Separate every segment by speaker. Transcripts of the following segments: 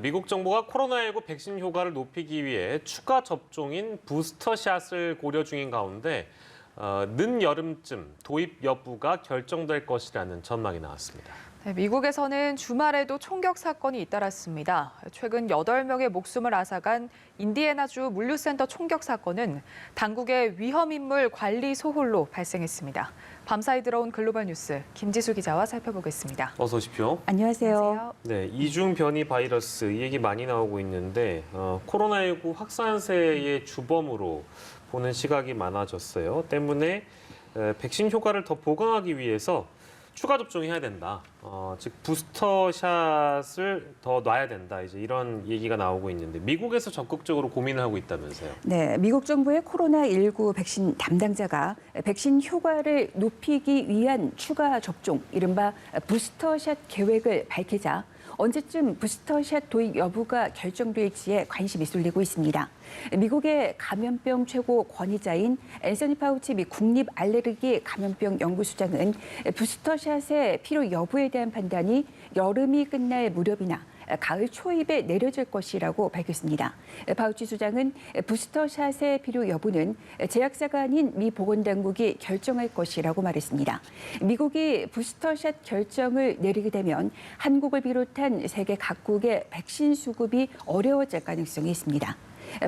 Speaker 1: 미국 정부가 코로나19 백신 효과를 높이기 위해 추가 접종인 부스터샷을 고려 중인 가운데 늦여름쯤 도입 여부가 결정될 것이라는 전망이 나왔습니다.
Speaker 2: 네, 미국에서는 주말에도 총격 사건이 잇따랐습니다. 최근 8명의 목숨을 앗아간 인디애나주 물류센터 총격 사건은 당국의 위험인물 관리 소홀로 발생했습니다. 밤사이 들어온 글로벌 뉴스 김지수 기자와 살펴보겠습니다.
Speaker 1: 어서 오십시오.
Speaker 3: 안녕하세요.
Speaker 1: 네, 이중 변이 바이러스 이 얘기 많이 나오고 있는데 코로나19 확산세의 주범으로 보는 시각이 많아졌어요. 때문에 백신 효과를 더 보강하기 위해서 추가 접종해야 된다. 즉 부스터샷을 더 놔야 된다. 이제 이런 얘기가 나오고 있는데 미국에서 적극적으로 고민을 하고 있다면서요.
Speaker 3: 네, 미국 정부의 코로나19 백신 담당자가 백신 효과를 높이기 위한 추가 접종, 이른바 부스터샷 계획을 밝히자 언제쯤 부스터샷 도입 여부가 결정될지에 관심이 쏠리고 있습니다. 미국의 감염병 최고 권위자인 앤서니 파우치 미 국립 알레르기 감염병 연구소장은 부스터샷의 필요 여부에 대한 판단이 여름이 끝날 무렵이나 가을 초입에 내려질 것이라고 밝혔습니다. 파우치 소장은 부스터샷의 필요 여부는 제약사가 아닌 미 보건당국이 결정할 것이라고 말했습니다. 미국이 부스터샷 결정을 내리게 되면 한국을 비롯한 세계 각국의 백신 수급이 어려워질 가능성이 있습니다.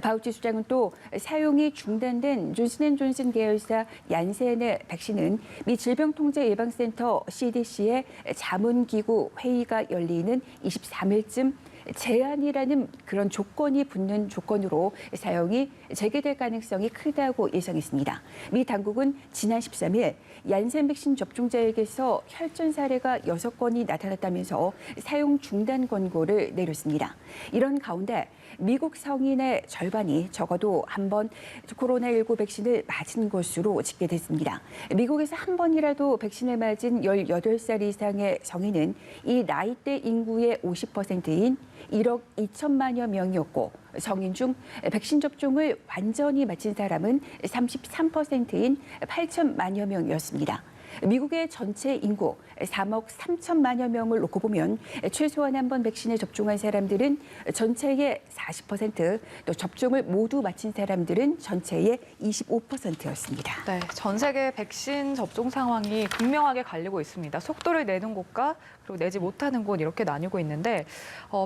Speaker 3: 파우치 소장은 또 사용이 중단된 존슨앤존슨 계열사 얀센의 백신은 미 질병통제예방센터 CDC의 자문기구 회의가 열리는 23일쯤 제한이라는 그런 조건이 붙는 조건으로 사용이 재개될 가능성이 크다고 예상했습니다. 미 당국은 지난 13일 얀센 백신 접종자에게서 혈전 사례가 6건이 나타났다면서 사용 중단 권고를 내렸습니다. 이런 가운데 미국 성인의 절반이 적어도 한 번 코로나19 백신을 맞은 것으로 집계됐습니다. 미국에서 한 번이라도 백신을 맞은 18살 이상의 성인은 이 나이대 인구의 50%인 1억 2천만여 명이었고 성인 중 백신 접종을 완전히 마친 사람은 33%인 8천만여 명이었습니다. 미국의 전체 인구 3억 3천만여 명을 놓고 보면 최소한 한 번 백신에 접종한 사람들은 전체의 40%, 또 접종을 모두 마친 사람들은 전체의 25%였습니다.
Speaker 2: 네, 전 세계 백신 접종 상황이 극명하게 갈리고 있습니다. 속도를 내는 곳과 그리고 내지 못하는 곳 이렇게 나뉘고 있는데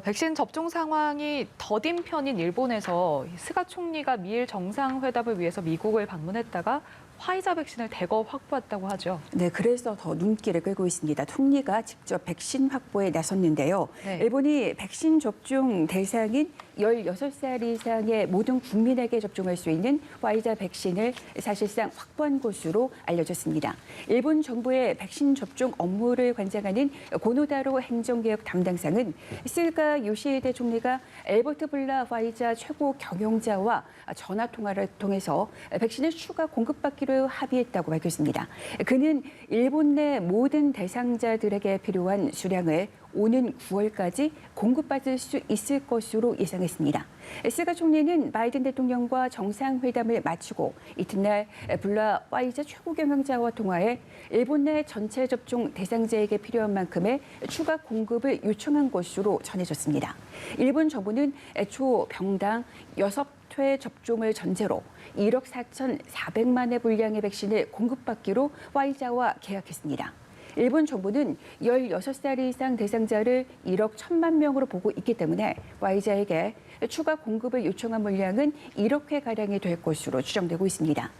Speaker 2: 백신 접종 상황이 더딘 편인 일본에서 스가 총리가 미일 정상회담을 위해서 미국을 방문했다가 화이자 백신을 대거 확보했다고 하죠.
Speaker 3: 네, 그래서 더 눈길을 끌고 있습니다. 총리가 직접 백신 확보에 나섰는데요.
Speaker 2: 네.
Speaker 3: 일본이 백신 접종 대상인 16살 이상의 모든 국민에게 접종할 수 있는 화이자 백신을 사실상 확보한 것으로 알려졌습니다. 일본 정부의 백신 접종 업무를 관장하는 고노다로 행정개혁 담당상은 스가 요시히데 총리가 엘버트 블라 화이자 최고 경영자와 전화 통화를 통해서 백신을 추가 공급받기로 합의했다고 밝혔습니다. 그는 일본 내 모든 대상자들에게 필요한 수량을 오는 9월까지 공급받을 수 있을 것으로 예상했습니다. 스가 총리는 바이든 대통령과 정상회담을 마치고 이튿날 블라 화이자 최고 경영자와 통화해 일본 내 전체 접종 대상자에게 필요한 만큼의 추가 공급을 요청한 것으로 전해졌습니다. 일본 정부는 애초 병당 6회 접종을 전제로 1억 4,400만의 분량의 백신을 공급받기로 화이자와 계약했습니다. 일본 정부는 16살 이상 대상자를 1억 1천만 명으로 보고 있기 때문에 화이자에게 추가 공급을 요청한 물량은 1억 회가량이 될 것으로 추정되고 있습니다.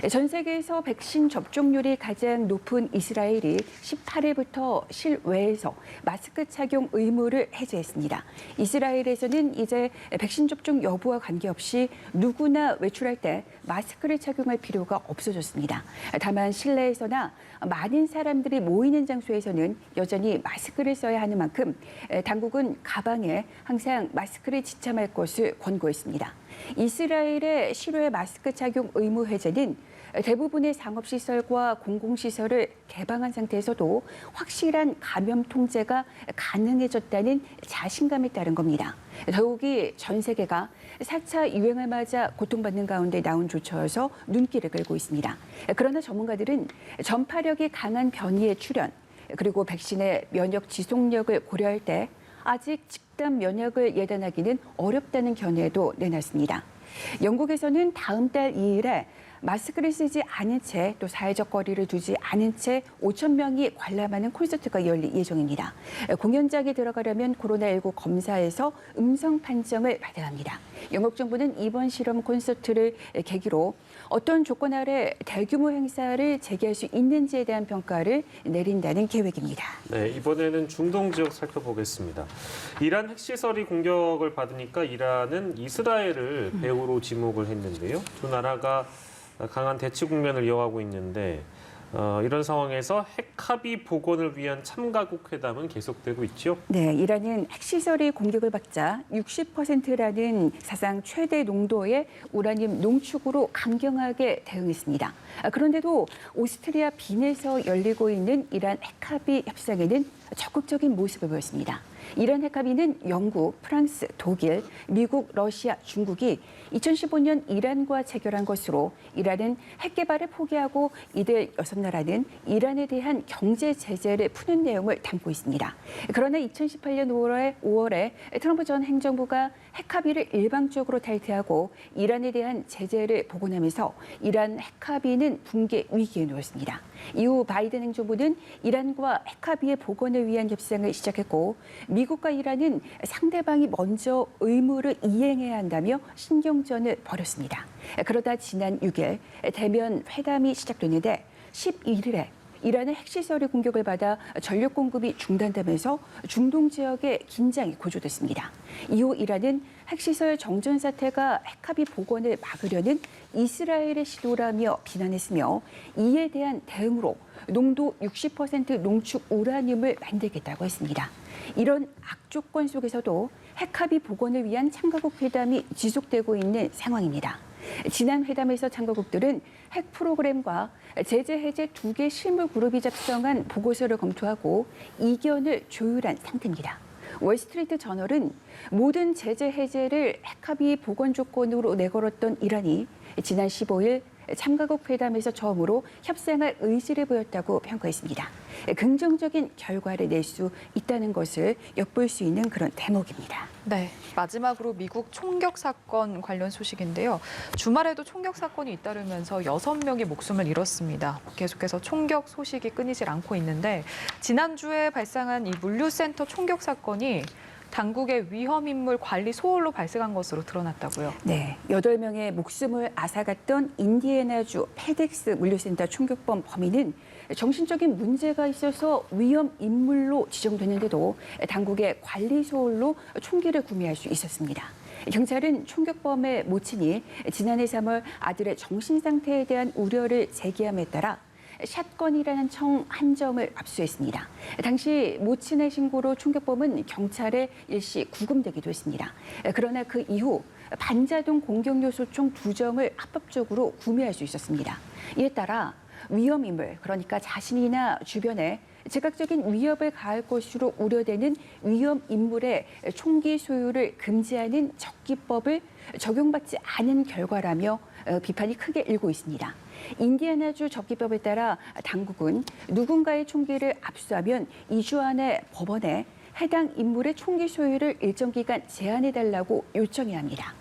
Speaker 3: 전 세계에서 백신 접종률이 가장 높은 이스라엘이 18일부터 실외에서 마스크 착용 의무를 해제했습니다. 이스라엘에서는 이제 백신 접종 여부와 관계없이 누구나 외출할 때 마스크를 착용할 필요가 없어졌습니다. 다만 실내에서나 많은 사람들이 모이는 장소에서는 여전히 마스크를 써야 하는 만큼 당국은 가방에 항상 마스크를 지참할 것을 권고했습니다. 이스라엘의 실외 마스크 착용 의무 해제는 대부분의 상업시설과 공공시설을 개방한 상태에서도 확실한 감염 통제가 가능해졌다는 자신감에 따른 겁니다. 더욱이 전 세계가 4차 유행을 맞아 고통받는 가운데 나온 조처여서 눈길을 끌고 있습니다. 그러나 전문가들은 전파력이 강한 변이의 출현, 그리고 백신의 면역 지속력을 고려할 때 아직 집단 면역을 예단하기는 어렵다는 견해도 내놨습니다. 영국에서는 다음 달 2일에 마스크를 쓰지 않은 채 또 사회적 거리를 두지 않은 채 5천 명이 관람하는 콘서트가 열릴 예정입니다. 공연장에 들어가려면 코로나19 검사에서 음성 판정을 받아야 합니다. 영국 정부는 이번 실험 콘서트를 계기로 어떤 조건 아래 대규모 행사를 재개할 수 있는지에 대한 평가를 내린다는 계획입니다.
Speaker 1: 네, 이번에는 중동 지역 살펴보겠습니다. 이란 핵시설이 공격을 받으니까 이란은 이스라엘을 배후로 지목을 했는데요. 두 나라가 강한 대치 국면을 이어가고 있는데 이런 상황에서 핵합의 복원을 위한 참가국 회담은 계속되고 있죠.
Speaker 3: 네, 이란은 핵시설이 공격을 받자 60%라는 사상 최대 농도의 우라늄 농축으로 강경하게 대응했습니다. 그런데도 오스트리아 빈에서 열리고 있는 이란 핵합의 협상에는 적극적인 모습을 보였습니다. 이란 핵합의는 영국, 프랑스, 독일, 미국, 러시아, 중국이 2015년 이란과 체결한 것으로 이란은 핵 개발을 포기하고 이들 6나라는 이란에 대한 경제 제재를 푸는 내용을 담고 있습니다. 그러나 2018년 5월에 트럼프 전 행정부가 핵합의를 일방적으로 탈퇴하고 이란에 대한 제재를 복원하면서 이란 핵합의는 붕괴 위기에 놓였습니다. 이후 바이든 행정부는 이란과 핵합의의 복원을 위한 협상을 시작했고 미국과 이란은 상대방이 먼저 의무를 이행해야 한다며 신경전을 벌였습니다. 그러다 지난 6일 대면 회담이 시작됐는데 11일에 이란의 핵시설이 공격을 받아 전력 공급이 중단되면서 중동 지역의 긴장이 고조됐습니다. 이후 이란은 핵시설 정전 사태가 핵합의 복원을 막으려는 이스라엘의 시도라며 비난했으며 이에 대한 대응으로 농도 60% 농축 우라늄을 만들겠다고 했습니다. 이런 악조건 속에서도 핵합의 복원을 위한 참가국 회담이 지속되고 있는 상황입니다. 지난 회담에서 참가국들은 핵 프로그램과 제재 해제 2개 실무 그룹이 작성한 보고서를 검토하고 이견을 조율한 상태입니다. 월스트리트 저널은 모든 제재 해제를 핵합의 복원 조건으로 내걸었던 이란이 지난 15일 참가국 회담에서 처음으로 협상할 의지를 보였다고 평가했습니다. 긍정적인 결과를 낼 수 있다는 것을 엿볼 수 있는 그런 대목입니다.
Speaker 2: 네, 마지막으로 미국 총격 사건 관련 소식인데요. 주말에도 총격 사건이 잇따르면서 6명이 목숨을 잃었습니다. 계속해서 총격 소식이 끊이질 않고 있는데 지난주에 발생한 이 물류센터 총격 사건이 당국의 위험인물 관리 소홀로 발생한 것으로 드러났다고요.
Speaker 3: 네, 8명의 목숨을 앗아갔던 인디애나주 페덱스 물류센터 총격범 범인은 정신적인 문제가 있어서 위험 인물로 지정됐는데도 당국의 관리 소홀로 총기를 구매할 수 있었습니다. 경찰은 총격범의 모친이 지난해 3월 아들의 정신 상태에 대한 우려를 제기함에 따라 샷건이라는 청 한 점을 압수했습니다. 당시 모친의 신고로 총격범은 경찰에 일시 구금되기도 했습니다. 그러나 그 이후 반자동 공격요소총 2정을 합법적으로 구매할 수 있었습니다. 이에 따라 위험인물, 그러니까 자신이나 주변에 즉각적인 위협을 가할 것으로 우려되는 위험인물의 총기 소유를 금지하는 적기법을 적용받지 않은 결과라며 비판이 크게 일고 있습니다. 인디애나주 적기법에 따라 당국은 누군가의 총기를 압수하면 2주 안에 법원에 해당 인물의 총기 소유를 일정 기간 제한해달라고 요청해야 합니다.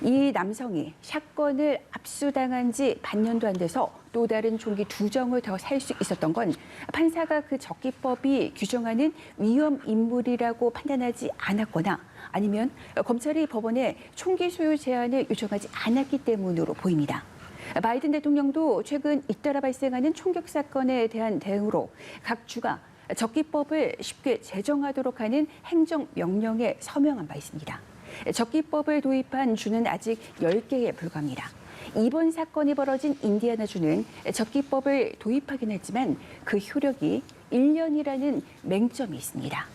Speaker 3: 이 남성이 샷건을 압수당한 지 반년도 안 돼서 또 다른 총기 2정을 더 살 수 있었던 건 판사가 그 적기법이 규정하는 위험 인물이라고 판단하지 않았거나 아니면 검찰이 법원에 총기 소유 제한을 요청하지 않았기 때문으로 보입니다. 바이든 대통령도 최근 잇따라 발생하는 총격 사건에 대한 대응으로 각 주가 적기법을 쉽게 제정하도록 하는 행정명령에 서명한 바 있습니다. 적기법을 도입한 주는 아직 10개에 불과합니다. 이번 사건이 벌어진 인디애나주는 적기법을 도입하긴 했지만 그 효력이 1년이라는 맹점이 있습니다.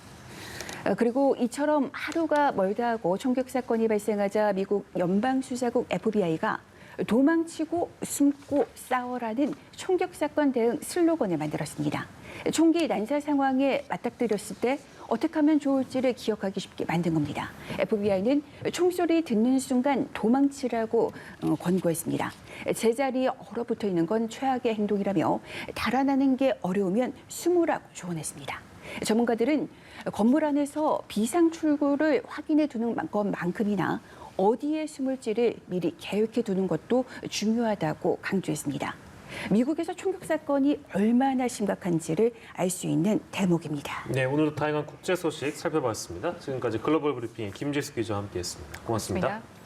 Speaker 3: 그리고 이처럼 하루가 멀다 하고 총격 사건이 발생하자 미국 연방수사국 FBI가 도망치고 숨고 싸워라는 총격 사건 대응 슬로건을 만들었습니다. 총기 난사 상황에 맞닥뜨렸을 때 어떻게 하면 좋을지를 기억하기 쉽게 만든 겁니다. FBI는 총소리 듣는 순간 도망치라고 권고했습니다. 제자리에 얼어붙어 있는 건 최악의 행동이라며 달아나는 게 어려우면 숨으라고 조언했습니다. 전문가들은 건물 안에서 비상 출구를 확인해 두는 것만큼이나 어디에 숨을지를 미리 계획해 두는 것도 중요하다고 강조했습니다. 미국에서 총격 사건이 얼마나 심각한지를 알 수 있는 대목입니다.
Speaker 1: 네, 오늘도 다양한 국제 소식 살펴봤습니다. 지금까지 글로벌 브리핑의 김재수 기자와 함께했습니다. 고맙습니다.
Speaker 2: 고맙습니다.